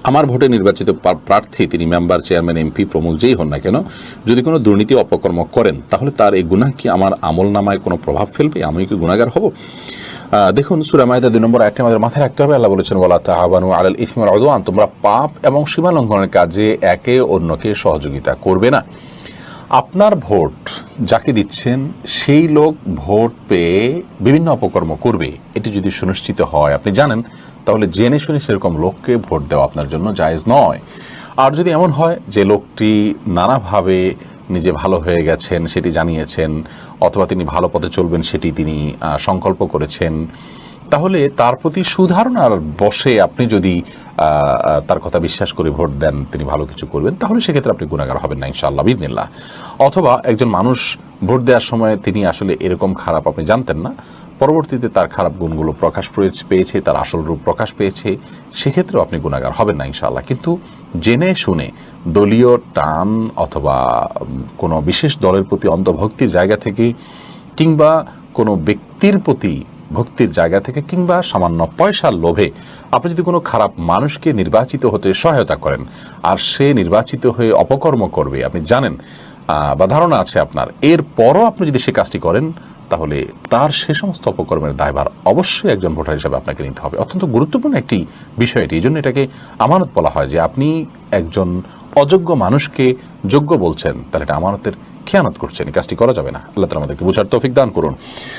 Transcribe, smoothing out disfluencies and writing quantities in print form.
আমার ভোটে নির্বাচিত প্রার্থী তিনি মেম্বার, চেয়ারম্যান, এমপি প্রমুখ যেই হন না কেন, যদি কোনো দুর্নীতি অপকর্ম করেন তাহলে তার এই গুনাহ কি আমার আমল নামায় কোনো প্রভাব ফেলবে? আমি কি গুনাহগার হব? দেখুন, সূরা মাইদা 2 নম্বর আয়াতটি আমাদের মাথায় রাখতে হবে। আল্লাহ বলেছেন, ওয়ালা তাআওয়ানু আলাল ইসমি ওয়াল উদওয়ান, তোমরা পাপ এবং সীমা লঙ্ঘনের কাজে একে অন্যকে সহযোগিতা করবে না। আপনার ভোট যাকে দিচ্ছেন সেই লোক ভোট পেয়ে বিভিন্ন অপকর্ম করবে, এটি যদি সুনিশ্চিত হয়, আপনি জানেন, তাহলে জেনে শুনে সেরকম লোককে ভোট দেওয়া আপনার জন্য জায়েজ নয়। আর যদি এমন হয় যে লোকটি নানাভাবে নিজে ভালো হয়ে গেছেন সেটি জানিয়েছেন, অথবা তিনি ভালো পথে চলবেন সেটি তিনি সংকল্প করেছেন, তাহলে তার প্রতি সুধারণার বশে আপনি যদি তার কথা বিশ্বাস করে ভোট দেন তিনি ভালো কিছু করবেন, তাহলে সেক্ষেত্রে আপনি গুনাহগার হবেন না ইনশাআল্লাহ বিইذনিল্লাহ। অথবা একজন মানুষ ভোট দেওয়ার সময় তিনি আসলে এরকম খারাপ, আপনি জানতেন না, পরবর্তীতে তার খারাপ গুণগুলো প্রকাশ পেয়েছে, তার আসল রূপ প্রকাশ পেয়েছে, সেক্ষেত্রেও আপনি গুনাহগার হবেন না ইনশাআল্লাহ। কিন্তু জেনে শুনে দলীয় টান অথবা কোনো বিশেষ দলের প্রতি অন্ধভক্তির জায়গা থেকে, কিংবা কোনো ব্যক্তির প্রতি ভক্তির জায়গা থেকে, কিংবা সামান্য পয়সার লোভে আপনি যদি কোনো খারাপ মানুষকে নির্বাচিত হতে সহায়তা করেন আর সে নির্বাচিত হয়ে অপকর্ম করবে, আপনি জানেন বা ধারণা আছে আপনার, এরপরও আপনি যদি সে কাজটি করেন, তাহলে তার সে সমস্ত অপকর্মের দায়ভার অবশ্যই একজন ভোটার হিসাবে আপনাকে নিতে হবে। অত্যন্ত গুরুত্বপূর্ণ একটি বিষয় এটি। এই জন্য এটাকে আমানত বলা হয়, যে আপনি একজন অযোগ্য মানুষকে যোগ্য বলছেন, তাহলে এটা আমানতের খেয়ানত করছেন, এই কাজটি করা যাবে না। আল্লাহ তাআলা আমাদেরকে বুঝার তৌফিক দান করুন।